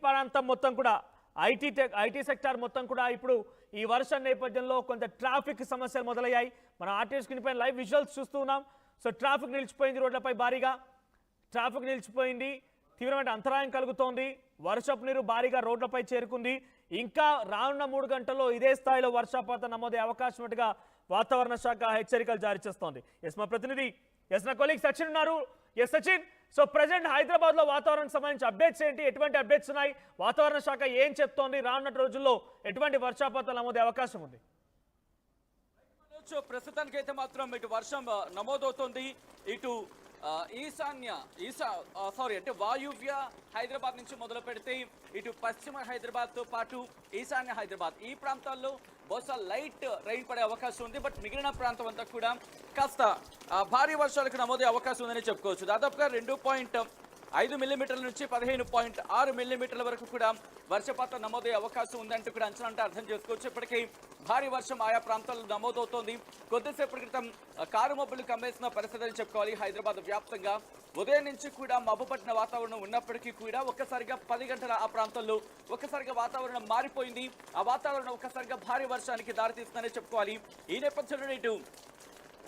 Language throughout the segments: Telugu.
ప్రాంతం మొత్తం కూడా ఐటీ సెక్టార్ మొత్తం కూడా ఇప్పుడు ఈ వర్షం నేపథ్యంలో కొంత ట్రాఫిక్ సమస్యలు మొదలయ్యాయి. మనం ఆర్టీఎస్ స్క్రీన్ పైన లైవ్ విజువల్స్ చూస్తూ ఉన్నాం. సో ట్రాఫిక్ నిలిచిపోయింది, రోడ్లపై భారీగా ట్రాఫిక్ నిలిచిపోయింది, తీవ్రమైన అంతరాయం కలుగుతోంది. వర్షపు నీరు భారీగా రోడ్లపై చేరుకుంది. ఇంకా రానున్న 3 గంటల్లో ఇదే స్థాయిలో వర్షపాతం నమోదయ్యే అవకాశం ఉన్నట్టుగా వాతావరణ శాఖ హెచ్చరికలు జారీ చేస్తోంది. మా ప్రతినిధి నా కొలీగ్ సచిన్ ఉన్నారు. సచిన్, సో ప్రజెంట్ హైదరాబాద్ లో వాతావరణానికి సంబంధించి అప్డేట్స్ ఏంటి, ఎటువంటి అప్డేట్స్ ఉన్నాయి, వాతావరణ శాఖ ఏం చెప్తోంది, రానున్న రోజుల్లో ఎటువంటి వర్షపాతం నమోదయ్యే అవకాశం ఉంది? ప్రస్తుతానికి అయితే మాత్రం ఇటు వర్షం నమోదవుతోంది. ఇటు వాయువ్య హైదరాబాద్ నుంచి మొదలు పెడితే ఇటు పశ్చిమ హైదరాబాద్ తో పాటు ఈశాన్య హైదరాబాద్ ఈ ప్రాంతాల్లో బహుశా లైట్ రైన్ పడే అవకాశం ఉంది. బట్ మిగిలిన ప్రాంతం అంతా కూడా కాస్త భారీ వర్షాలకు నమోదే అవకాశం ఉందని చెప్పుకోవచ్చు. దాదాపుగా 2.5 మిల్లీమీటర్ల నుంచి 15.6 మిల్లీమీటర్ల వరకు కూడా వర్షపాతం నమోదయ్యే అవకాశం ఉందంటూ కూడా అంచనా అంటే అర్థం చేసుకోవచ్చు. ఇప్పటికీ భారీ వర్షం ఆయా ప్రాంతాల్లో నమోదవుతోంది. కొద్దిసేపటి క్రితం కారు మబ్బులు కమ్మేసిన పరిస్థితి అని చెప్పుకోవాలి. హైదరాబాద్ వ్యాప్తంగా ఉదయం నుంచి కూడా మబ్బు పట్టిన వాతావరణం ఉన్నప్పటికీ కూడా ఒక్కసారిగా 10 గంటల ఆ ప్రాంతంలో ఒక్కసారిగా వాతావరణం మారిపోయింది. ఆ వాతావరణం ఒక్కసారిగా భారీ వర్షానికి దారితీస్తుందని చెప్పుకోవాలి. ఈ నేపథ్యంలో ఇటు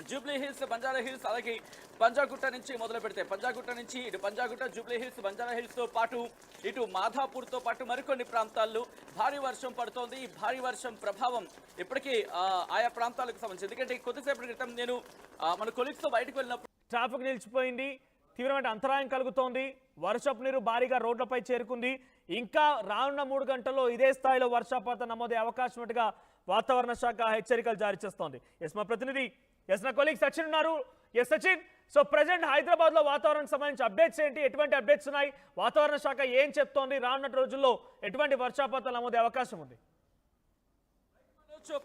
జూబ్లీ హిల్స్, బంజారా హిల్స్, అలాగే పంజాగుట్ట నుంచి మొదలు పెడితే పంజాగుట్ట నుంచి ఇటు Panjagutta, Jubilee hills, Banjara hills తో పాటు ఇటు మాధాపూర్ తో పాటు మరికొన్ని ప్రాంతాల్లో భారీ వర్షం పడుతోంది. ఈ భారీ వర్షం ప్రభావం ఇప్పటికీ ఆయా ప్రాంతాలకు సంబంధించి, ఎందుకంటే కొద్దిసేపటి క్రితం నేను మన కొలీగ్స్ తో బయటకు వెళ్ళినప్పుడు ట్రాఫిక్ నిలిచిపోయింది, తీవ్రమైన అంతరాయం కలుగుతోంది, వర్షపు నీరు భారీగా రోడ్లపై చేరుకుంది. ఇంకా రానున్న 3 గంటల్లో ఇదే స్థాయిలో వర్షపాతం నమోదయ్యే అవకాశం ఉన్నట్టుగా వాతావరణ శాఖ హెచ్చరికలు జారీ చేస్తోంది. మా ప్రతినిధి నా కొలీగ్ సచిన్ ఉన్నారు. సచిన్, సో ప్రజెంట్ హైదరాబాద్ లో వాతావరణానికి సంబంధించి అప్డేట్స్ ఏంటి, ఎటువంటి అప్డేట్స్ ఉన్నాయి, వాతావరణ శాఖ ఏం చెప్తోంది, రానున్న రోజుల్లో ఎటువంటి వర్షపాతం నమోదయ్యే అవకాశం ఉంది?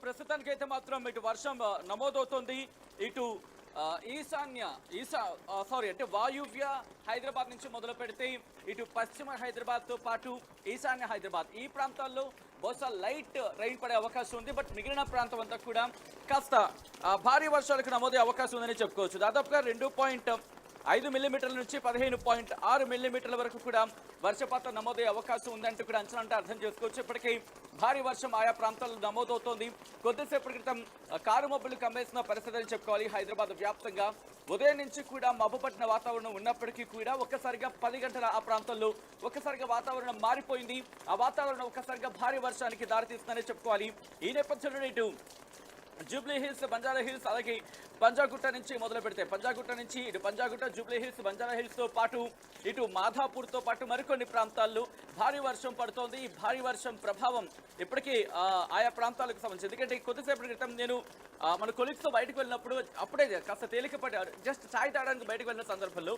ప్రస్తుతానికి అయితే మాత్రం ఇటు వర్షం నమోదవుతోంది. ఇటు వాయువ్య హైదరాబాద్ నుంచి మొదలు పెడితే ఇటు పశ్చిమ హైదరాబాద్ తో పాటు ఈశాన్య హైదరాబాద్ ఈ ప్రాంతాల్లో బహుశా లైట్ రైన్ పడే అవకాశం ఉంది. బట్ మిగిలిన ప్రాంతం అంతా కూడా కాస్త భారీ వర్షాలకు నమోదే అవకాశం ఉందని చెప్పుకోవచ్చు. దాదాపుగా 2.5 మిల్లీమీటర్ల నుంచి 15.6 మిల్లీమీటర్ల వరకు కూడా వర్షపాతం నమోదయ్యే అవకాశం ఉందంటూ కూడా అంచనా అంటే అర్థం చేసుకోవచ్చు. ఇప్పటికీ భారీ వర్షం ఆయా ప్రాంతాల్లో నమోదవుతోంది. కొద్దిసేపటి క్రితం కారు మబ్బులు కమ్మేసిన పరిస్థితి అని చెప్పుకోవాలి. హైదరాబాద్ వ్యాప్తంగా ఉదయం నుంచి కూడా మబ్బు పట్టిన వాతావరణం ఉన్నప్పటికీ కూడా ఒక్కసారిగా 10 గంటల ఆ ప్రాంతంలో ఒక్కసారిగా వాతావరణం మారిపోయింది. ఆ వాతావరణం ఒక్కసారిగా భారీ వర్షానికి దారితీస్తుందని చెప్పుకోవాలి. ఈ నేపథ్యంలో ఇటు జూబ్లీ హిల్స్, బంజారా హిల్స్, అలాగే పంజాగుట్ట నుంచి మొదలు పెడితే పంజాగుట్ట నుంచి ఇటు Panjagutta, Jubilee hills, Banjara hills తో పాటు ఇటు మాధాపూర్ తో పాటు మరికొన్ని ప్రాంతాల్లో భారీ వర్షం పడుతోంది. ఈ భారీ వర్షం ప్రభావం ఇప్పటికీ ఆయా ప్రాంతాలకు సంబంధించి, ఎందుకంటే కొద్దిసేపటి క్రితం నేను మన కొలీగ్స్ తో బయటకు వెళ్ళినప్పుడు అప్పుడే కాస్త తేలికపడి జస్ట్ ఛాయ్ తాగడానికి బయటకు వెళ్ళిన సందర్భంలో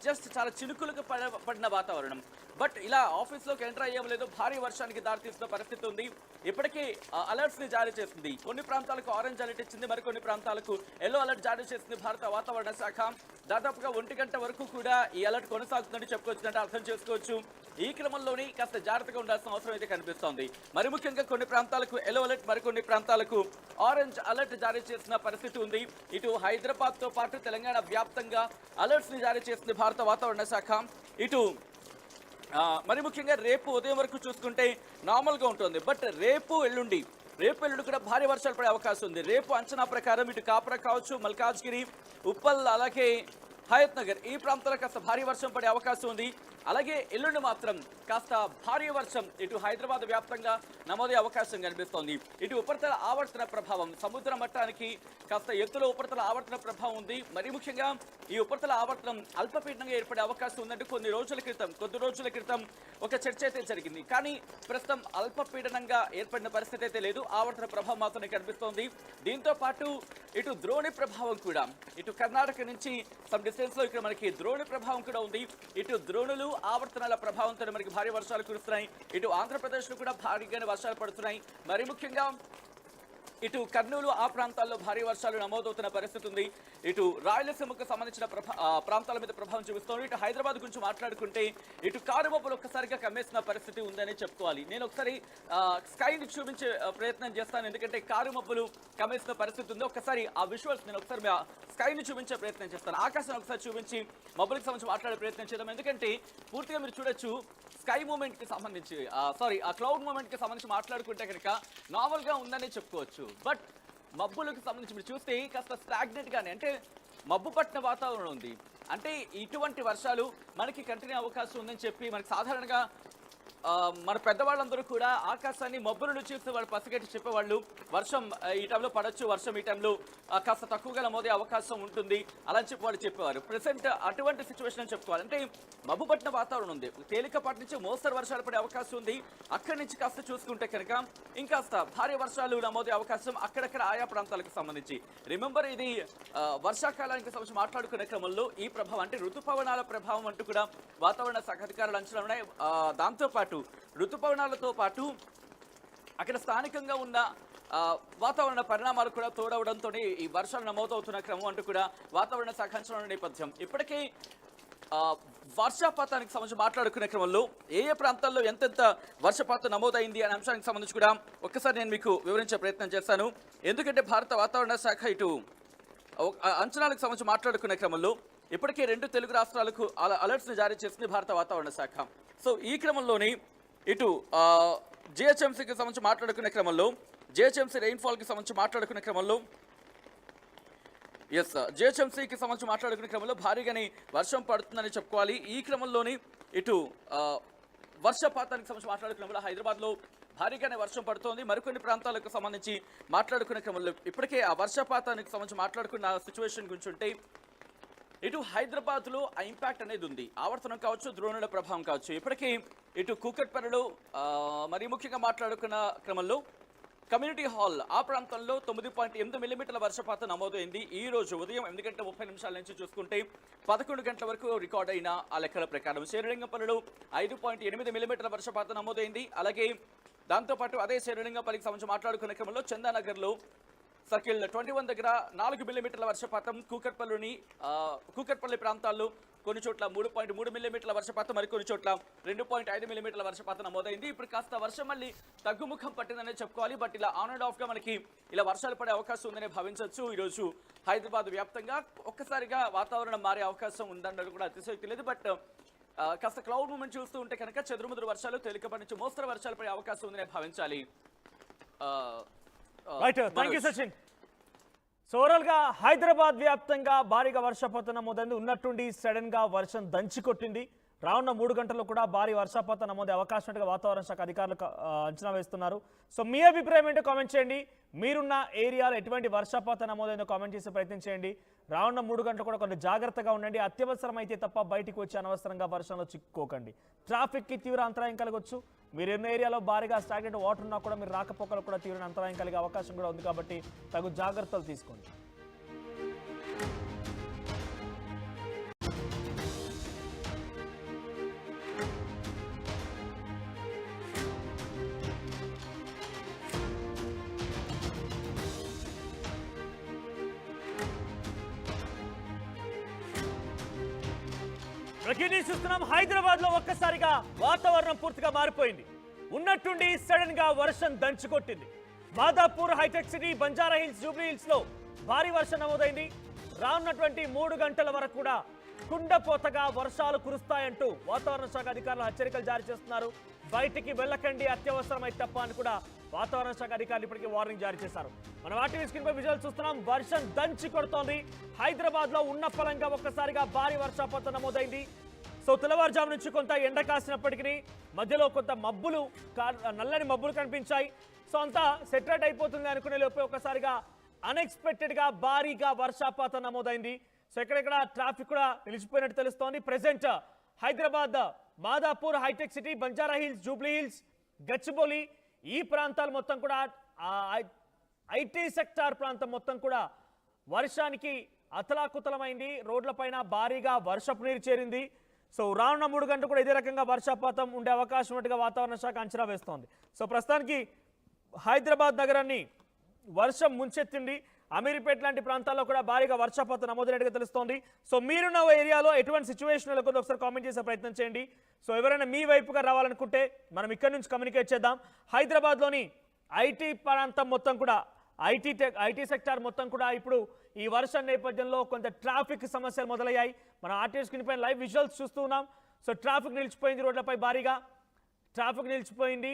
జస్ట్ చాలా చినుకులకు పడిన వాతావరణం. బట్ ఇలా ఆఫీస్లోకి ఎంటర్ అయ్యేలేదు, భారీ వర్షానికి దారితీస్తున్న పరిస్థితి ఉంది. ఇప్పటికీ అలర్ట్స్ ని జారీ చేసింది. కొన్ని ప్రాంతాలకు ఆరెంజ్ అలర్ట్ ఇచ్చింది, మరికొన్ని ప్రాంతాలకు ఎల్లో అలర్ట్ జారీ చేసింది భారత వాతావరణ శాఖ. దాదాపుగా 1 గంట వరకు కూడా ఈ అలర్ట్ కొనసాగుతుందని చెప్పుకోవచ్చు, అర్థం చేసుకోవచ్చు. ఈ క్రమంలోనే కాస్త జాగ్రత్తగా ఉండాల్సిన అవసరం అయితే కనిపిస్తోంది. మరి ముఖ్యంగా కొన్ని ప్రాంతాలకు ఎల్లో అలర్ట్, మరికొన్ని ప్రాంతాలకు ఆరెంజ్ అలర్ట్ జారీ చేసిన పరిస్థితి ఉంది. ఇటు హైదరాబాద్ తో పాటు తెలంగాణ వ్యాప్తంగా అలర్ట్స్ ని జారీ చేసింది భారత వాతావరణ శాఖ. ఇటు మరి ముఖ్యంగా రేపు ఉదయం వరకు చూసుకుంటే నార్మల్గా ఉంటుంది. బట్ రేపు ఎల్లుండి కూడా భారీ వర్షాలు పడే అవకాశం ఉంది. రేపు అంచనా ప్రకారం ఇటు కాప్రా కావచ్చు, మల్కాజ్గిరి, ఉప్పల్, అలాగే హయత్ నగర్ ఈ ప్రాంతాలకు కాస్త భారీ వర్షం పడే అవకాశం ఉంది. అలాగే ఎల్లుండి మాత్రం కాస్త భారీ వర్షం ఇటు హైదరాబాద్ వ్యాప్తంగా నమోదయ్యే అవకాశం కనిపిస్తోంది. ఇటు ఉపరితల ఆవర్తన ప్రభావం, సముద్ర మట్టానికి కాస్త ఎత్తులో ఉపరితల ఆవర్తన ప్రభావం ఉంది. మరి ముఖ్యంగా ఈ ఉపరితల ఆవర్తనం అల్పపీడనంగా ఏర్పడే అవకాశం ఉందంటే కొద్ది రోజుల క్రితం ఒక చర్చ అయితే జరిగింది. కానీ ప్రస్తుతం అల్పపీడనంగా ఏర్పడిన పరిస్థితి అయితే లేదు, ఆవర్తన ప్రభావం మాత్రమే కనిపిస్తోంది. దీంతో పాటు ఇటు ద్రోణి ప్రభావం కూడా, ఇటు కర్ణాటక నుంచి సమ్ డిస్టెన్స్ లో ఇక్కడ మనకి ద్రోణి ప్రభావం కూడా ఉంది. ఇటు ద్రోణులు ఆవర్తనాల ప్రభావంతో మనకి భారీ వర్షాలు కురుస్తున్నాయి. ఇటు ఆంధ్రప్రదేశ్ లో కూడా భారీగానే వర్షాలు పడుతున్నాయి. మరి ముఖ్యంగా ఇటు కర్నూలు ఆ ప్రాంతాల్లో భారీ వర్షాలు నమోదవుతున్న పరిస్థితి ఉంది. ఇటు రాయలసీమకు సంబంధించిన ప్రాంతాల మీద ప్రభావం చూపిస్తోంది. ఇటు హైదరాబాద్ గురించి మాట్లాడుకుంటే ఇటు కారు మబ్బులు ఒక్కసారిగా కమ్మేసిన పరిస్థితి ఉందని చెప్పుకోవాలి. నేను ఒకసారి స్కైని చూపించే ప్రయత్నం చేస్తాను, ఎందుకంటే కారు మబ్బులు కమ్మేసిన పరిస్థితి ఉంది. ఒకసారి ఆ విజువల్స్ నేను ఒకసారి స్కైని చూపించే ప్రయత్నం చేస్తాను. ఆకాశం ఒకసారి చూపించి మబ్బులకు సంబంధించి మాట్లాడే ప్రయత్నం చేద్దాం, ఎందుకంటే పూర్తిగా మీరు చూడొచ్చు స్కై మూమెంట్ కి సంబంధించి సారీ ఆ క్లౌడ్ మూమెంట్ కి సంబంధించి మాట్లాడుకుంటే కనుక నార్మల్ గా ఉందని చెప్పుకోవచ్చు. బట్ మబ్బులకు సంబంధించి మీరు చూస్తే కాస్త స్టాగ్నెట్ గానే, అంటే మబ్బు పట్టిన వాతావరణం ఉంది. అంటే ఇటువంటి వర్షాలు మనకి కంటిన్యూ అవకాశం ఉందని చెప్పి మనకి సాధారణంగా మన పెద్దవాళ్ళందరూ కూడా ఆకాశాన్ని మబ్బులను చూస్తే వాళ్ళు పసిగట్టి చెప్పేవాళ్ళు వర్షం ఈ టైంలో పడవచ్చు, వర్షం ఈ టైంలో కాస్త తక్కువగా నమోదే అవకాశం ఉంటుంది అలా చెప్పి వాళ్ళు చెప్పేవారు. ప్రెసెంట్ అటువంటి సిచ్యువేషన్ అని చెప్పుకోవాలి. అంటే మబ్బు పట్టిన వాతావరణం ఉంది, తేలికపాటి నుంచి మోస్తరు వర్షాలు పడే అవకాశం ఉంది. అక్కడి నుంచి కాస్త చూసుకుంటే కనుక ఇంకాస్త భారీ వర్షాలు నమోదే అవకాశం అక్కడక్కడ ఆయా ప్రాంతాలకు సంబంధించి. రిమెంబర్ ఇది వర్షాకాలానికి సంబంధించి మాట్లాడుకునే క్రమంలో ఈ ప్రభావం అంటే ఋతుపవనాల ప్రభావం అంటూ కూడా వాతావరణ శాఖ అధికారులు అంచనా ఉన్నాయి. దాంతోపాటు ఋతుపవనాలతో పాటు అక్కడ స్థానికంగా ఉన్న వాతావరణ పరిణామాలు కూడా తోడవడంతో ఈ వర్షాలు నమోదవుతున్న క్రమం అంటూ కూడా వాతావరణ శాఖ అంచనా నేపథ్యం. ఇప్పటికే వర్షపాతానికి సంబంధించి మాట్లాడుకునే క్రమంలో ఏ ప్రాంతాల్లో ఎంతెంత వర్షపాతం నమోదైంది అనే అంశానికి సంబంధించి కూడా ఒక్కసారి నేను మీకు వివరించే ప్రయత్నం చేస్తాను. ఎందుకంటే భారత వాతావరణ శాఖ ఇటు అంచనాలకు సంబంధించి మాట్లాడుకునే క్రమంలో ఇప్పటికే 2 తెలుగు రాష్ట్రాలకు అలర్ట్స్ని జారీ చేసింది భారత వాతావరణ శాఖ. సో ఈ క్రమంలోని ఇటు జిహెచ్ఎంసీకి సంబంధించి మాట్లాడుకునే క్రమంలో జిహెచ్ఎంసీ రెయిన్ఫాల్కి సంబంధించి మాట్లాడుకునే క్రమంలో జిహెచ్ఎంసీకి సంబంధించి మాట్లాడుకునే క్రమంలో భారీగానే వర్షం పడుతుందని చెప్పుకోవాలి. ఈ క్రమంలోని ఇటు వర్షపాతానికి సంబంధించి మాట్లాడుకునే క్రమంలో హైదరాబాద్లో భారీగానే వర్షం పడుతోంది. మరికొన్ని ప్రాంతాలకు సంబంధించి మాట్లాడుకునే క్రమంలో ఇప్పటికే ఆ వర్షపాతానికి సంబంధించి మాట్లాడుకున్న సిచ్యువేషన్ గురించి ఉంటే ఇటు హైదరాబాద్లో ఆ ఇంపాక్ట్ అనేది ఉంది. ఆవర్తనం కావచ్చు, ద్రోణుల ప్రభావం కావచ్చు. ఇప్పటికీ ఇటు కూకట్పల్లిలో మరీ ముఖ్యంగా మాట్లాడుకున్న క్రమంలో కమ్యూనిటీ హాల్ ఆ ప్రాంతంలో 9.8 మిల్లీమీటర్ల వర్షపాతం నమోదైంది. ఈ రోజు ఉదయం 8:30 నుంచి చూసుకుంటే 11 గంటల వరకు రికార్డ్ అయిన ఆ లెక్కల ప్రకారం శ్రీరంగంపల్లిలో 5.8 మిల్లీమీటర్ల వర్షపాతం నమోదైంది. అలాగే దాంతోపాటు అదే శ్రీరంగంపల్లికి సంబంధించి మాట్లాడుకునే క్రమంలో చందానగర్లో సర్కిల్ 21 దగ్గర 4 మిల్లీమీటర్ల వర్షపాతం, కూకట్పల్లి ప్రాంతాల్లో కొన్ని చోట్ల 3.3 మిల్లీమీటర్ల వర్షపాతం, మరికొన్ని చోట్ల 2.5 మిల్లీమీటర్ల వర్షపాతం నమోదైంది. ఇప్పుడు కాస్త వర్షం మళ్ళీ తగ్గుముఖం పట్టిందనే చెప్పుకోవాలి. బట్ ఇలా ఆన్ అండ్ ఆఫ్గా మనకి ఇలా వర్షాలు పడే అవకాశం ఉందనే భావించవచ్చు. ఈరోజు హైదరాబాద్ వ్యాప్తంగా ఒక్కసారిగా వాతావరణం మారే అవకాశం ఉందన్నది కూడా అతిశయోక్తి లేదు. బట్ కాస్త క్లౌడ్ మూమెంట్ చూస్తూ ఉంటే కనుక చెదురుముదురు వర్షాలు, తేలికపాటి నుంచి మోస్తరు వర్షాలు పడే అవకాశం ఉందనే భావించాలి. Right, thank you Sachin. So overall గా హైదరాబాద్ వ్యాప్తంగా భారీగా వర్షపాతం నమోదైంది. ఉన్నట్టుండి సడన్ గా వర్షం దంచి కొట్టింది. రానున్న 3 గంటల్లో కూడా భారీ వర్షపాతం నమోదే అవకాశం ఉన్నట్టుగా వాతావరణ శాఖ అధికారులు అంచనా వేస్తున్నారు. సో మీ అభిప్రాయం ఏంటో కామెంట్ చేయండి. మీరున్న ఏరియాలో ఎటువంటి వర్షపాతం నమోదైందో కామెంట్ చేసే ప్రయత్నం చేయండి. రానున్న 3 గంటలు కూడా కొంచెం జాగ్రత్తగా ఉండండి. అత్యవసరం అయితే తప్ప బయటికి వచ్చి అనవసరంగా వర్షంలో చిక్కుకోకండి. ట్రాఫిక్కి తీవ్ర అంతరాయం కలగవచ్చు. మీరు ఎన్న ఏరియాలో భారీగా స్టాగ్నెంట్ వాటర్ ఉన్నా కూడా మీరు రాకపోకలు కూడా తీవ్ర అంతరాయం కలిగే అవకాశం కూడా ఉంది. కాబట్టి తగు జాగ్రత్తలు తీసుకోండి. చూస్తున్నాం, హైదరాబాద్ లో ఒక్కసారిగా వాతావరణం పూర్తిగా మారిపోయింది. ఉన్నట్టుండి సడన్ గా వర్షం దంచుకొట్టింది. Madhapur, hitech city, Banjara hills, Jubilee hills లో భారీ వర్షం నమోదైంది. రానున్నటువంటి 3 గంటల వరకు కూడా కుండపోతగా వర్షాలు కురుస్తాయంటూ వాతావరణ శాఖ అధికారులు హెచ్చరికలు జారీ చేస్తున్నారు. బయటికి వెళ్ళకండి అత్యవసరమైతే తప్ప అని కూడా వాతావరణ శాఖ అధికారులు ఇప్పటికీ వార్నింగ్ జారీ చేశారు. మనం ఆర్టీవీ స్క్రీన్ పై విజువల్ చూస్తున్నాం. వర్షం దంచి కొడుతోంది. హైదరాబాద్ లో ఉన్న పలంగా ఒక్కసారిగా భారీ వర్షపాతం నమోదైంది. సో తెల్లవారుజాము నుంచి కొంత ఎండ కాసినప్పటికీ మధ్యలో కొంత మబ్బులు, నల్లని మబ్బులు కనిపించాయి. సో అంతా సెటరేట్ అయిపోతుంది అనుకునే లోపే ఒకసారిగా అన్ఎక్స్పెక్టెడ్ గా భారీగా వర్షపాతం నమోదైంది. సో ఎక్కడెక్కడ ట్రాఫిక్ కూడా నిలిచిపోయినట్టు తెలుస్తోంది. Present Hyderabad Madhapur, hitech city, Banjara hills, Jubilee Hills, Gachibowli ఈ ప్రాంతాలు మొత్తం కూడా ఐటీ సెక్టార్ ప్రాంతం మొత్తం కూడా వర్షానికి అతలాకుతలమైంది. రోడ్లపైన భారీగా వర్షపు నీరు చేరింది. సో రానున్న 3 గంటలు కూడా ఇదే రకంగా వర్షపాతం ఉండే అవకాశం ఉన్నట్టుగా వాతావరణ శాఖ అంచనా వేస్తోంది. సో ప్రస్తుతానికి హైదరాబాద్ నగరాన్ని వర్షం ముంచెత్తింది. అమీర్పేట్ లాంటి ప్రాంతాల్లో కూడా భారీగా వర్షపాతం నమోదైనట్టుగా తెలుస్తోంది. సో మీరున్న ఏరియాలో ఎటువంటి సిచ్యువేషన్ నెలకొందో ఒకసారి కామెంట్ చేసే ప్రయత్నం చేయండి. సో ఎవరైనా మీ వైపుగా రావాలనుకుంటే మనం ఇక్కడ నుంచి కమ్యూనికేట్ చేద్దాం. హైదరాబాద్లోని ఐటీ ప్రాంతం మొత్తం కూడా ఐటీ సెక్టార్ మొత్తం కూడా ఇప్పుడు ఈ వర్షం నేపథ్యంలో కొంత ట్రాఫిక్ సమస్యలు మొదలయ్యాయి. మనం ఆర్టీవీ స్క్రీన్ పైన లైవ్ విజువల్స్ చూస్తూ ఉన్నాం. సో ట్రాఫిక్ నిలిచిపోయింది రోడ్లపై భారీగా. ట్రాఫిక్ నిలిచిపోయింది,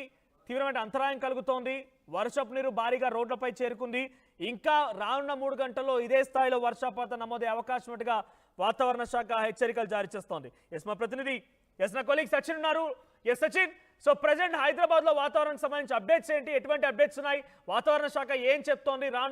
తీవ్రమైన అంతరాయం కలుగుతోంది, వర్షపు నీరు భారీగా రోడ్లపై చేరుకుంది. ఇంకా రానున్న 3 గంటల్లో ఇదే స్థాయిలో వర్షపాతం నమోదే అవకాశం ఉన్నట్టుగా వాతావరణ శాఖ హెచ్చరికలు జారీ చేస్తోంది. ఎస్ మా ప్రతినిధి ఎస్ నా కొలీగ్ సచిన్ ఉన్నారు. Yes Sachin, so present Hyderabad లో వాతావరణం సంబంధించి అప్డేట్స్ ఏంటి, ఎటువంటి అప్డేట్స్ ఉన్నాయి, వాతావరణ శాఖ ఏం చెప్తోంది, రానున్న